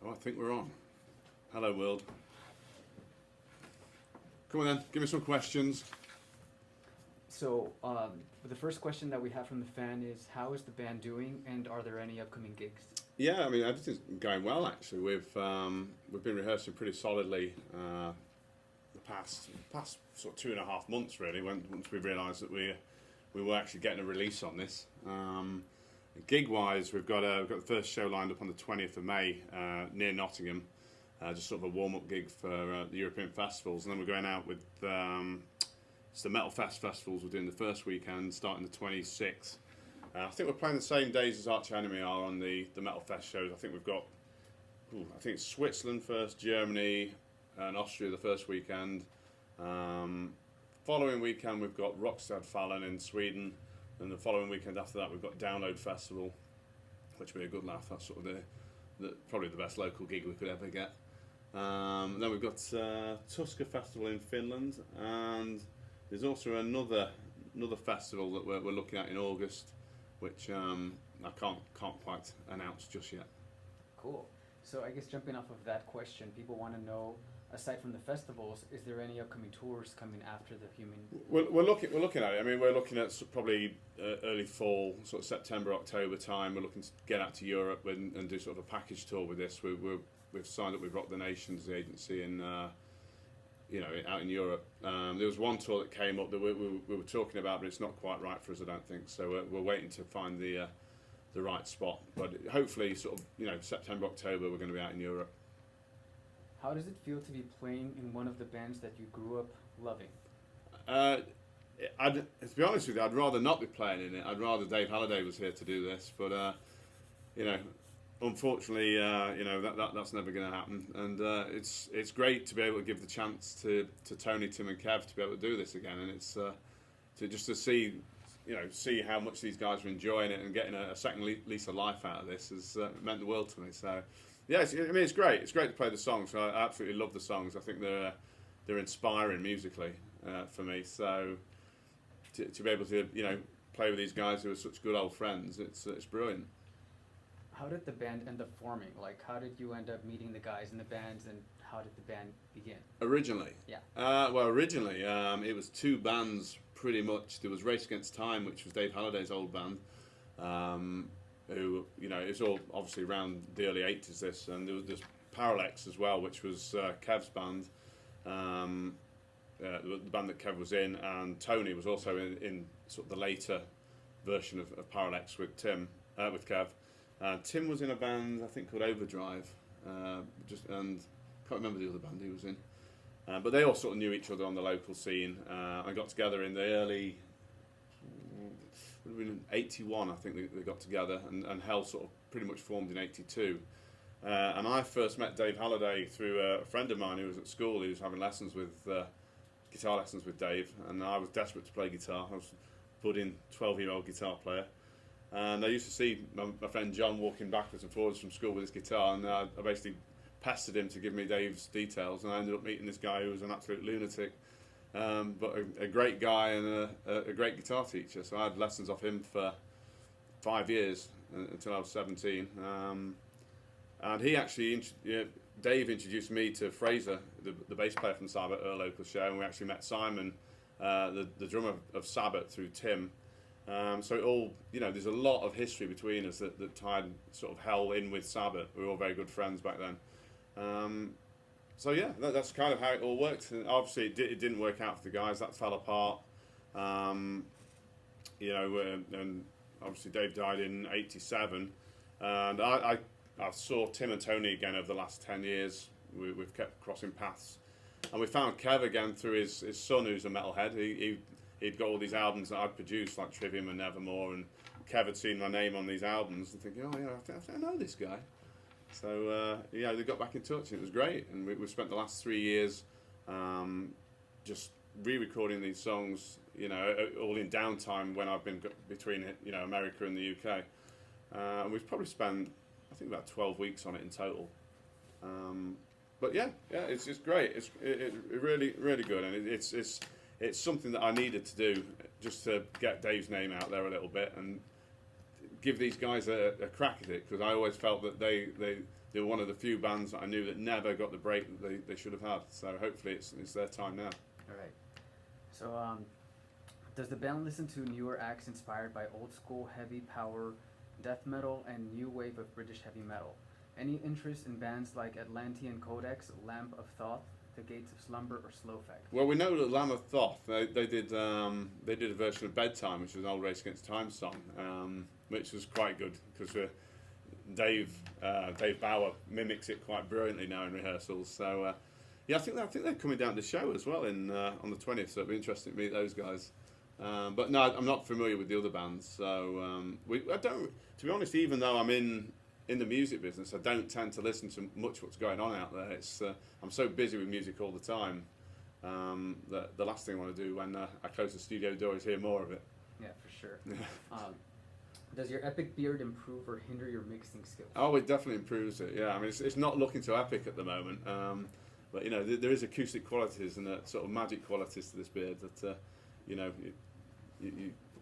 Oh, I think we're on. Hello, world. Come on then, give me some questions. So, the first question that we have from the fan is, how is the band doing, and are there any upcoming gigs? Yeah, I mean, everything's going well, actually. We've been rehearsing pretty solidly the past sort of 2.5 months, really, once we realised that we were actually getting a release on this. Gig-wise, we've got the first show lined up on the 20th of May near Nottingham, just sort of a warm-up gig for the European festivals, and then we're going out with it's the Metal Fest festivals. We're doing the first weekend, starting the 26th. I think we're playing the same days as Arch Enemy are on the Metal Fest shows. I think we've got, I think it's Switzerland first, Germany, and Austria the first weekend. Following weekend we've got Rockstad in Sweden, and the following weekend after that we've got Download Festival, which will be a good laugh. That's sort of probably the best local gig we could ever get. Then we've got Tuska Festival in Finland, and there's also another festival that we're looking at in August, which I can't quite announce just yet. Cool. So I guess jumping off of that question, people want to know, aside from the festivals, is there any upcoming tours coming after the Human? We're looking at it. I mean, we're looking at probably early fall, sort of September, October time. We're looking to get out to Europe and do sort of a package tour with this. We've signed up with Rock the Nations, the agency in out in Europe. There was one tour that came up that we were talking about, but it's not quite right for us, I don't think. So we're waiting to find the right spot. But hopefully, sort of September, October, we're going to be out in Europe. How does it feel to be playing in one of the bands that you grew up loving? To be honest with you, I'd rather not be playing in it. I'd rather Dave Halliday was here to do this, but unfortunately, that's never going to happen. And it's great to be able to give the chance to Tony, Tim, and Kev to be able to do this again, and it's to see how much these guys are enjoying it and getting a second lease of life out of this has meant the world to me. So. Yeah, it's great. It's great to play the songs. I absolutely love the songs. I think they're inspiring musically for me. So to be able to play with these guys who are such good old friends, it's brilliant. How did the band end up forming? Like, how did you end up meeting the guys in the bands, and how did the band begin? Originally? Yeah. Originally, it was two bands pretty much. There was Race Against Time, which was Dave Halliday's old band. Who it's all obviously around the early 80s. This, and there was Parallax as well, which was Kev's band, the band that Kev was in, and Tony was also in sort of the later version of Parallax with Kev. Tim was in a band I think called Overdrive, and can't remember the other band he was in, but they all sort of knew each other on the local scene and got together in the early. In 81, I think they got together, and Hell sort of pretty much formed in 82. And I first met Dave Halliday through a friend of mine who was at school. He was having guitar lessons with Dave, and I was desperate to play guitar. I was a budding 12-year-old guitar player, and I used to see my friend John walking backwards and forwards from school with his guitar, and I basically pestered him to give me Dave's details, and I ended up meeting this guy who was an absolute lunatic. But a great guy and a great guitar teacher. So I had lessons off him for 5 years until I was 17. And he actually, Dave introduced me to Fraser, the bass player from Sabbath, at a local show, and we actually met Simon, the drummer of Sabbath, through Tim. So it all, there's a lot of history between us that tied sort of Hell in with Sabbath. We were all very good friends back then. So yeah, that's kind of how it all worked. And obviously, it didn't work out for the guys. That fell apart. And obviously Dave died in '87, and I saw Tim and Tony again over the last 10 years. We've kept crossing paths, and we found Kev again through his son, who's a metalhead. He'd got all these albums that I'd produced, like Trivium and Nevermore, and Kev had seen my name on these albums and thinking, oh yeah, I know this guy. So they got back in touch, and it was great. And we've spent the last 3 years just re-recording these songs, all in downtime when I've been between America and the UK. And we've probably spent, I think, about 12 weeks on it in total. But yeah, it's great. It's really, really good, and it's something that I needed to do just to get Dave's name out there a little bit and give these guys a crack at it, because I always felt that they they're one of the few bands that I knew that never got the break that they should have had. So hopefully it's their time now. All right. So, does the band listen to newer acts inspired by old school heavy power, death metal, and new wave of British heavy metal? Any interest in bands like Atlantean Codex, Lamp of Thoth, The Gates of Slumber, or Slowfect? Well, we know that Lamb of Thoth, they did a version of Bedtime, which was an old Race Against Time song, which was quite good because Dave Bauer mimics it quite brilliantly now in rehearsals. So yeah, I think they're coming down to the show as well on the 20th. So it'll be interesting to meet those guys. But no, I'm not familiar with the other bands. So I don't. To be honest, even though I'm in the music business, I don't tend to listen to much what's going on out there. It's I'm so busy with music all the time that the last thing I want to do when I close the studio door is hear more of it. Yeah, for sure. Does your epic beard improve or hinder your mixing skills? Oh, it definitely improves it. Yeah, I mean it's not looking so epic at the moment, but you know there is acoustic qualities and sort of magic qualities to this beard that you know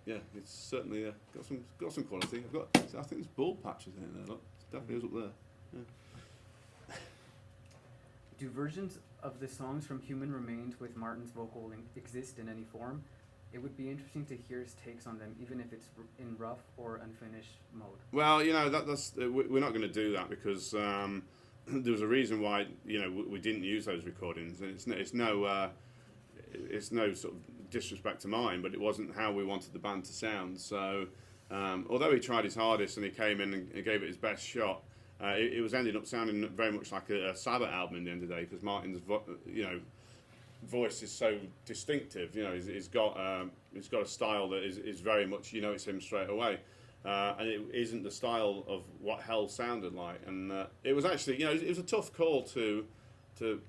yeah, it's certainly got some quality. I think there's bald patches in there. Look, it definitely is up there. Yeah. Do versions of the songs from Human Remains with Martin's vocal exist in any form? It would be interesting to hear his takes on them, even if it's in rough or unfinished mode. Well, you know that's we're not going to do that because there was a reason why we didn't use those recordings, and it's no sort of disrespect to mine, but it wasn't how we wanted the band to sound. So although he tried his hardest and he came in and gave it his best shot, it was ended up sounding very much like a Sabbath album in the end of the day because Martin's voice is so distinctive. He's got a style that is very much it's him straight away, and it isn't the style of what Hell sounded like. And it was actually it was a tough call to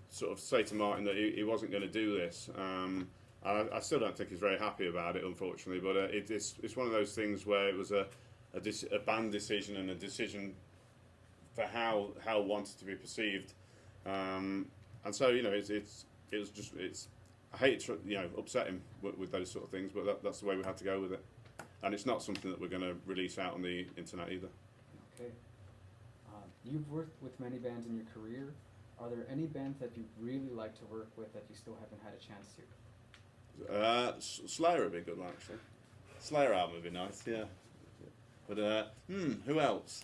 sort of say to Martin that he wasn't going to do this. I still don't think he's very happy about it, unfortunately. But it's one of those things where it was a band decision and a decision for how Hell wanted to be perceived, and so I hate to upset him with those sort of things, but that's the way we had to go with it, and it's not something that we're going to release out on the internet either. Okay. You've worked with many bands in your career. Are there any bands that you'd really like to work with that you still haven't had a chance to? Slayer would be a good one, actually. Slayer album would be nice, yeah. But who else?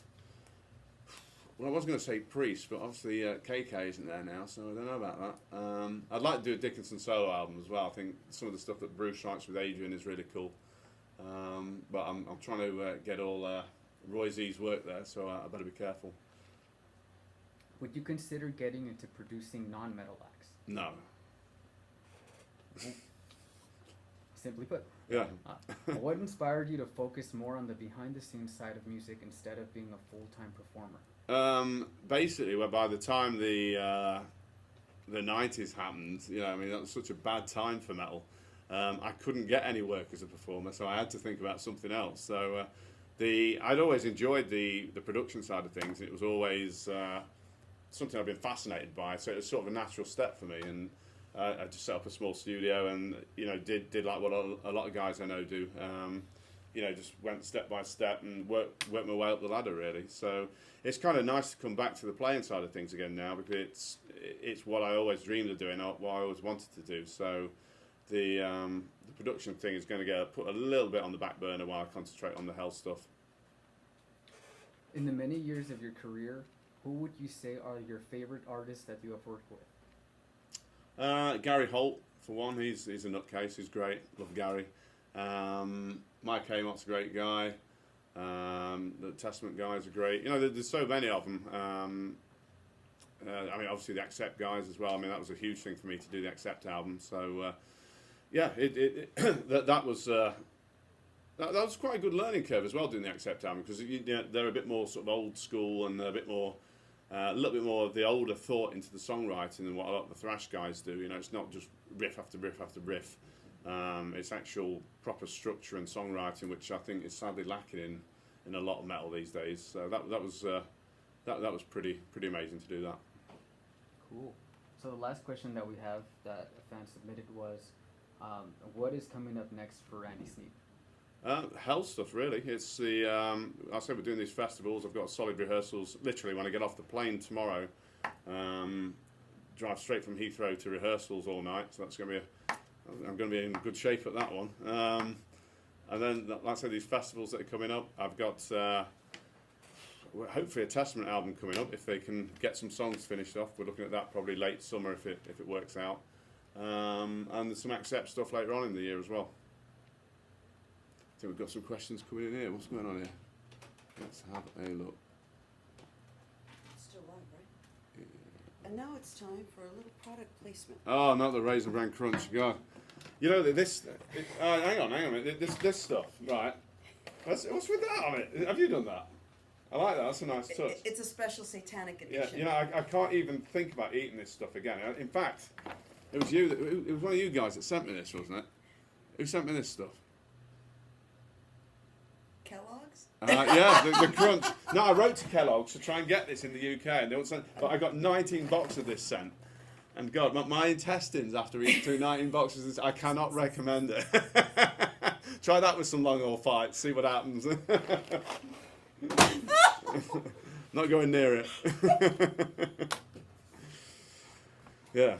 Well, I was going to say Priest, but obviously KK isn't there now, so I don't know about that. I'd like to do a Dickinson solo album as well. I think some of the stuff that Bruce writes with Adrian is really cool. But I'm trying to get all Roy Z's work there, so I better be careful. Would you consider getting into producing non-metal acts? No. Simply put. Yeah. What inspired you to focus more on the behind-the-scenes side of music instead of being a full-time performer? Basically, well, by the time the 90s happened, that was such a bad time for metal. I couldn't get any work as a performer, so I had to think about something else. So I'd always enjoyed the production side of things. It was always something I've been fascinated by, so it was sort of a natural step for me. And I just set up a small studio and did like what a lot of guys I know do. Just went step by step and worked my way up the ladder, really. So it's kind of nice to come back to the playing side of things again now, because it's what I always dreamed of doing, what I always wanted to do. So the production thing is going to get put a little bit on the back burner while I concentrate on the Hell stuff. In the many years of your career, who would you say are your favorite artists that you have worked with? Gary Holt, for one. He's a nutcase. He's great. Love Gary. Mike Amott's a great guy. The Testament guys are great. There's so many of them. Obviously the Accept guys as well. That was a huge thing for me to do the Accept album. So that was quite a good learning curve as well, doing the Accept album, because they're a bit more sort of old school and a little bit more of the older thought into the songwriting than what a lot of the thrash guys do. It's not just riff after riff after riff. It's actual proper structure and songwriting, which I think is sadly lacking in a lot of metal these days. So that was pretty amazing to do that. Cool. So the last question that we have that a fan submitted was, what is coming up next for Randy Sneap? Hell stuff, really. It's the I say we're doing these festivals. I've got solid rehearsals. Literally, when I get off the plane tomorrow, drive straight from Heathrow to rehearsals all night. So that's going to be I'm going to be in good shape at that one. And then, like I said, these festivals that are coming up. I've got hopefully a Testament album coming up if they can get some songs finished off. We're looking at that probably late summer if it works out. And there's some Accept stuff later on in the year as well. I think we've got some questions coming in here. What's going on here? Let's have a look. It's still live, right? Yeah. And now it's time for a little product placement. Oh, not the Raisin Bran Crunch. God. You know, hang on a minute. This stuff, right? What's with that on it? Have you done that? I like that. That's a nice touch. It's a special satanic Yeah, edition. you know, I can't even think about eating this stuff again. In fact, it was it was one of you guys that sent me this, wasn't it? Who sent me this stuff? Kellogg's? Yeah, the Crunch. No, I wrote to Kellogg's to try and get this in the UK, and they won't send. But I got 19 boxes of this sent, and God, my intestines after eating through 19 boxes, I cannot recommend it. Try that with some long haul fights, see what happens. Not going near it. Yeah.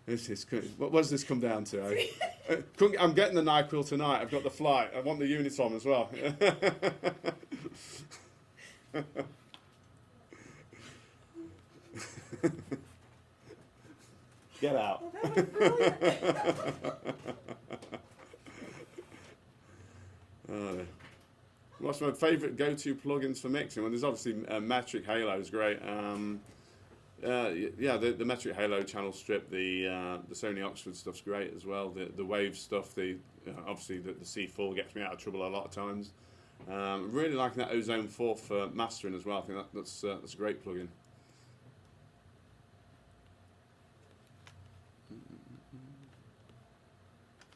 What does this come down to? I'm getting the NyQuil tonight. I've got the flight. I want the Unisom as well. Get out. Oh, that was brilliant. What's my favourite go-to plugins for mixing? Well, there's obviously Metric Halo is great. Yeah, the Metric Halo channel strip, the Sony Oxford stuff's great as well. The Wave stuff, obviously the C4 gets me out of trouble a lot of times. Really liking that Ozone 4 for mastering as well. I think that's a great plugin.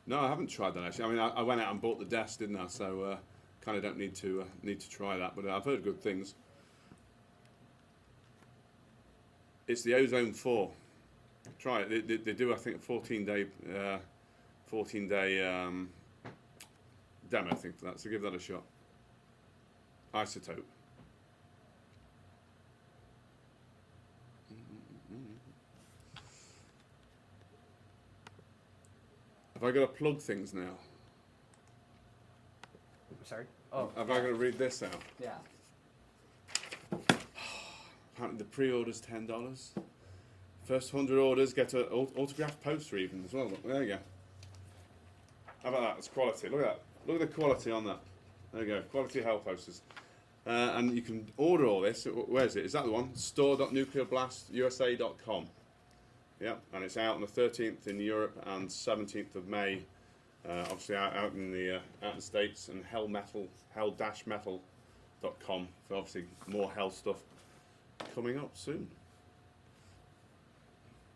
No, I haven't tried that actually. I mean, I went out and bought the desk, didn't I? So kind of don't need to try that, but I've heard good things. It's the Ozone 4. Try it. They do, I think, a 14-day demo, I think, for that. So give that a shot. Isotope. Have I got to plug things now? Sorry? Oh. Have I got to read this out? Yeah. Apparently the pre-order's $10. First 100 orders get an autographed poster even as well. There you go. How about that? It's quality. Look at that. Look at the quality on that. There you go. Quality hell posters. And you can order all this. Where is it? Is that the one? store.nuclearblastusa.com. Yeah, and it's out on the 13th in Europe and 17th of May. Obviously out in the States, and hell-metal.com for obviously more hell stuff coming up soon.